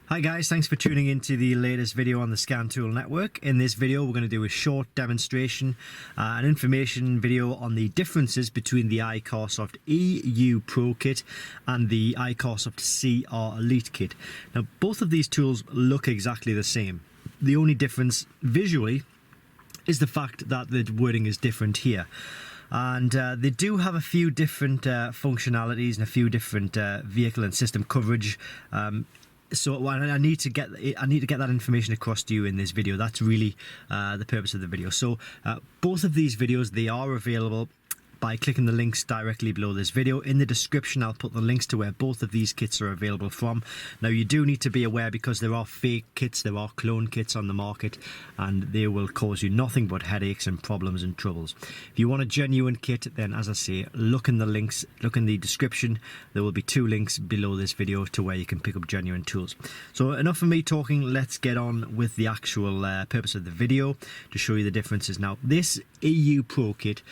Hi guys, thanks for tuning into the latest video on the Scan Tool Network. In this video we're going to do a short demonstration, an information video on the differences between the iCarsoft EU Pro Kit and the iCarsoft CR Elite Kit. Now both of these tools look exactly the same. The only difference visually is the fact that the wording is different here. And they do have a few different functionalities and a few different vehicle and system coverage. So I need to get that information across to you in this video. That's really the purpose of the video. So both of these videos, they are available by clicking the links directly below this video. In the description I'll put the links to where both of these kits are available from. Now you do need to be aware, because there are fake kits, there are clone kits on the market, and they will cause you nothing but headaches and problems and troubles. If you want a genuine kit, then as I say, look in the links, look in the description. There will be two links below this video to where you can pick up genuine tools. So enough of me talking, let's get on with the actual purpose of the video to show you the differences. Now this EU Pro Kit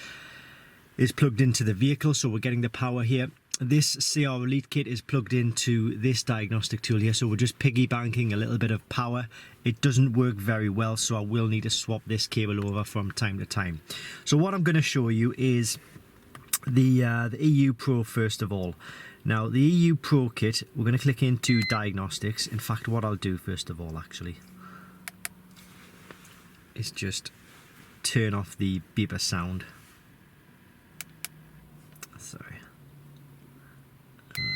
is plugged into the vehicle, so we're getting the power here. This CR Elite Kit is plugged into this diagnostic tool here, so we're just piggybanking a little bit of power. It doesn't work very well, so I will need to swap this cable over from time to time. So what I'm going to show you is the EU Pro first of all. Now the EU Pro Kit, we're going to click into Diagnostics. In fact, what I'll do first of all actually is just turn off the beeper sound. Sorry,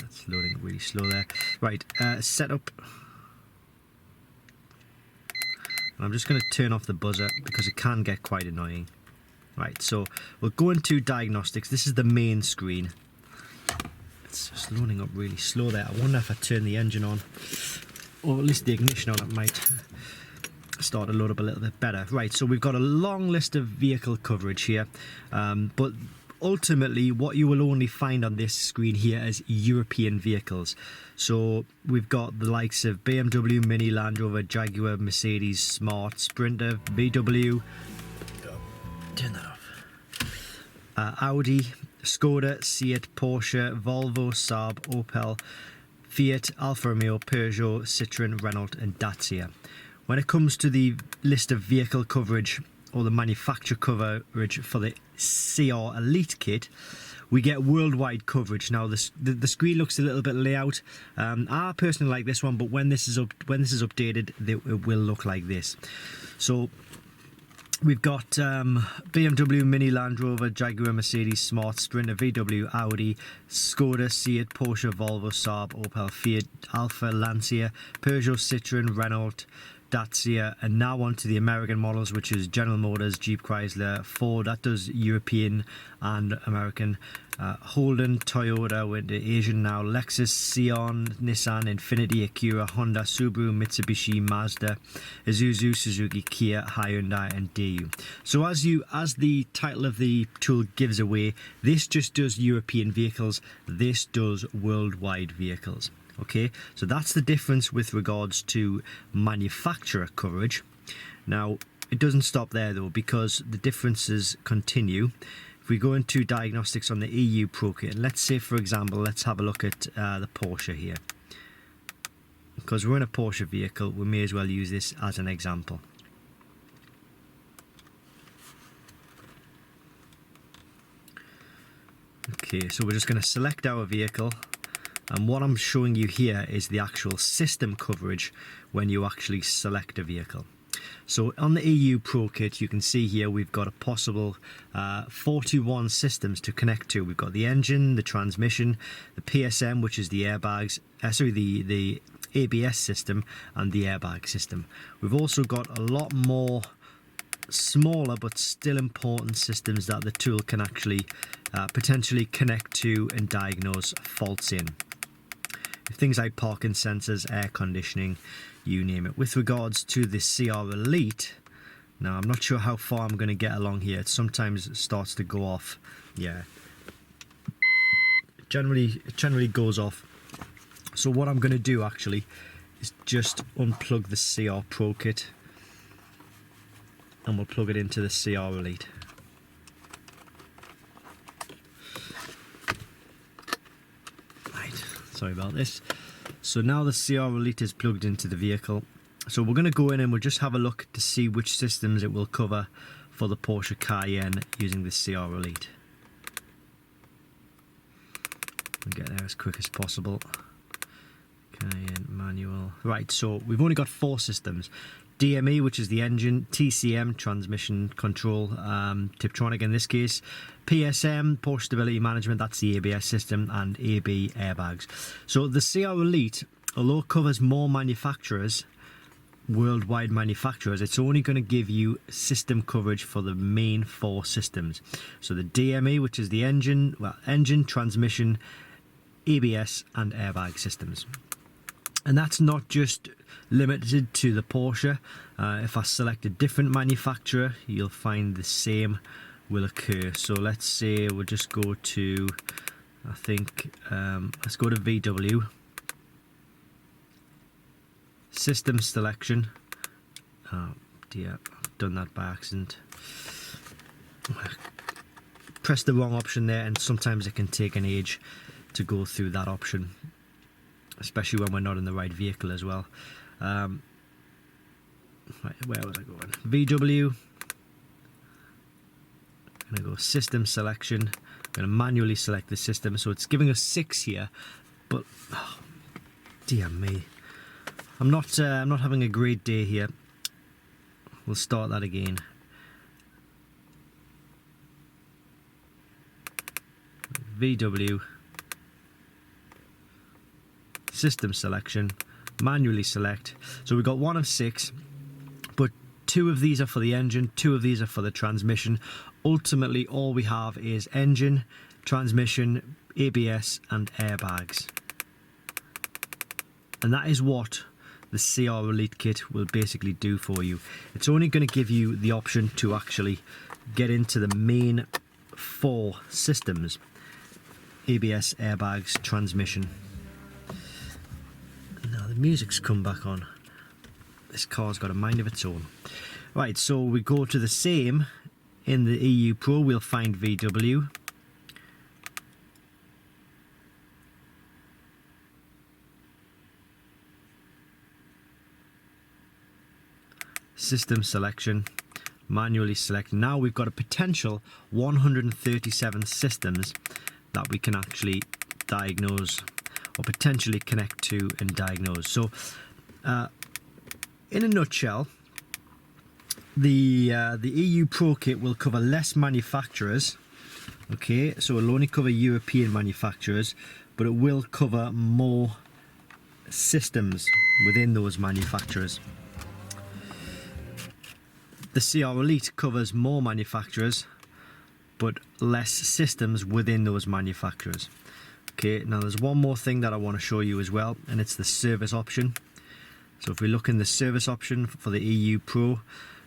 it's loading really slow there. Right, setup. And I'm just going to turn off the buzzer because it can get quite annoying. Right, so we'll go into Diagnostics. This is the main screen. It's just loading up really slow there. I wonder if I turn the engine on, or at least the ignition on, it might start to load up a little bit better. Right, so we've got a long list of vehicle coverage here, but ultimately what you will only find on this screen here is European vehicles. So we've got the likes of BMW, Mini, Land Rover, Jaguar, Mercedes, Smart, Sprinter, VW, turn that off, Audi, Skoda, Seat, Porsche, Volvo, Saab, Opel, Fiat, Alfa Romeo, Peugeot, Citroën, Renault and Dacia. When it comes to the list of vehicle coverage, or the manufacturer coverage for the CR Elite Kit, we get worldwide coverage. Now the screen looks a little bit layout. I personally like this one, but when this is updated, it will look like this. So we've got BMW, Mini, Land Rover, Jaguar, Mercedes, Smart, Sprinter, VW, Audi, Skoda, Seat, Porsche, Volvo, Saab, Opel, Fiat, Alfa, Lancia, Peugeot, Citroën, Renault, Dacia, and now on to the American models, which is General Motors, Jeep, Chrysler, Ford. That does European and American. Holden, Toyota, went to Asian now. Lexus, Sion, Nissan, Infiniti, Acura, Honda, Subaru, Mitsubishi, Mazda, Isuzu, Suzuki, Kia, Hyundai and Daewoo. So as the title of the tool gives away, this just does European vehicles, this does worldwide vehicles. Okay, so that's the difference with regards to manufacturer coverage. Now, it doesn't stop there though, because the differences continue. If we go into Diagnostics on the EU Pro Kit, let's say for example, let's have a look at the Porsche here. Because we're in a Porsche vehicle, we may as well use this as an example. Okay, so we're just going to select our vehicle. And what I'm showing you here is the actual system coverage when you actually select a vehicle. So on the EU Pro Kit, you can see here we've got a possible 41 systems to connect to. We've got the engine, the transmission, the PSM, which is the airbags, the ABS system, and the airbag system. We've also got a lot more smaller but still important systems that the tool can actually potentially connect to and diagnose faults in. Things like parking sensors, air conditioning, you name it. With regards to the CR Elite, now I'm not sure how far I'm going to get along here. It sometimes starts to go off. Yeah, it generally goes off. So what I'm going to do actually is just unplug the CR Pro Kit and we'll plug it into the CR Elite. Sorry about this. So now the CR Elite is plugged into the vehicle. So we're going to go in and we'll just have a look to see which systems it will cover for the Porsche Cayenne using the CR Elite. We'll get there as quick as possible. Cayenne manual. Right, so we've only got 4 systems. DME, which is the engine, TCM, transmission control, Tiptronic in this case, PSM, Porsche Stability Management, that's the ABS system, and AB airbags. So the CR Elite, although it covers more manufacturers, worldwide manufacturers, it's only going to give you system coverage for the main 4 systems. So the DME, which is the engine, transmission, ABS and airbag systems. And that's not just limited to the Porsche. If I select a different manufacturer, you'll find the same will occur. So let's say we'll just go to, I think, let's go to VW. System selection. Oh dear, I've done that by accident. Press the wrong option there, and sometimes it can take an age to go through that option, especially when we're not in the right vehicle as well. Right, where was I going? VW. I'm going to go system selection. I'm going to manually select the system. So it's giving us 6 here, but oh, dear me, I'm not having a great day here. We'll start that again. VW. System selection, manually select. So we've got 1 of 6, but 2 of these are for the engine, 2 of these are for the transmission. Ultimately, all we have is engine, transmission, ABS and airbags. And that is what the CR Elite kit will basically do for you. It's only going to give you the option to actually get into the main 4 systems: ABS, airbags, transmission. Now the music's come back on. This car's got a mind of its own. Right, so we go to the same in the EU Pro. We'll find VW. System selection, manually select. Now we've got a potential 137 systems that we can actually diagnose or potentially connect to and diagnose. So in a nutshell, the EU Pro kit will cover less manufacturers. Okay, so it'll only cover European manufacturers, but it will cover more systems within those manufacturers. The CR Elite covers more manufacturers, but less systems within those manufacturers. Okay, now there's one more thing that I want to show you as well, and it's the service option. So if we look in the service option for the EU Pro,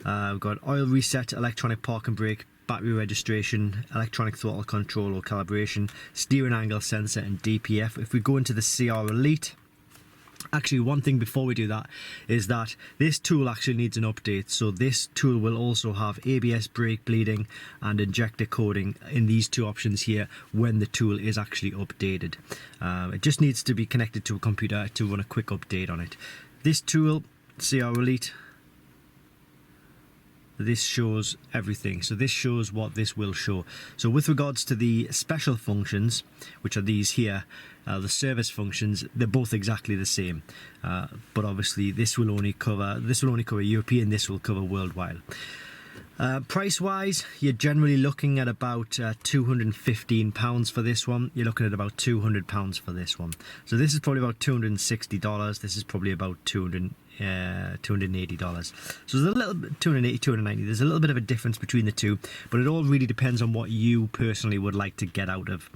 we've got oil reset, electronic park and brake, battery registration, electronic throttle control or calibration, steering angle sensor and DPF. If we go into the CR Elite, actually one thing before we do that is that this tool actually needs an update. So this tool will also have ABS brake bleeding and injector coding in these 2 options here when the tool is actually updated. It just needs to be connected to a computer to run a quick update on it. This tool, CR Elite, this shows everything. So this shows what this will show. So with regards to the special functions, which are these here, the service functions, they're both exactly the same, but obviously this will only cover European, this will cover worldwide. Price wise, you're generally looking at about £215 for this one. You're looking at about £200 for this one. So this is probably about $260. This is probably about $280. So there's a little bit, $280, $290. There's a little bit of a difference between the two, but it all really depends on what you personally would like to get out of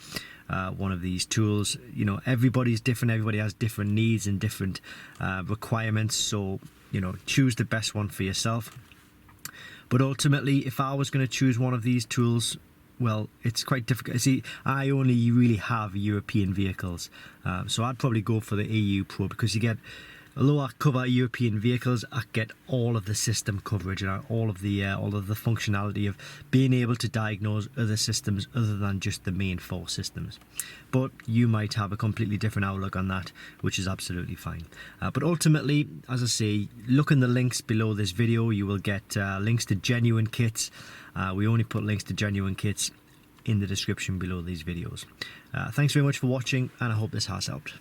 one of these tools. You know, everybody's different. Everybody has different needs and different requirements. So, you know, choose the best one for yourself. But ultimately, if I was going to choose one of these tools, well, it's quite difficult. See, I only really have European vehicles, so I'd probably go for the EU Pro because you get Although I cover European vehicles, I get all of the system coverage and all of the functionality of being able to diagnose other systems other than just the main 4 systems. But you might have a completely different outlook on that, which is absolutely fine. But ultimately, as I say, look in the links below this video. You will get links to genuine kits. We only put links to genuine kits in the description below these videos. Thanks very much for watching, and I hope this has helped.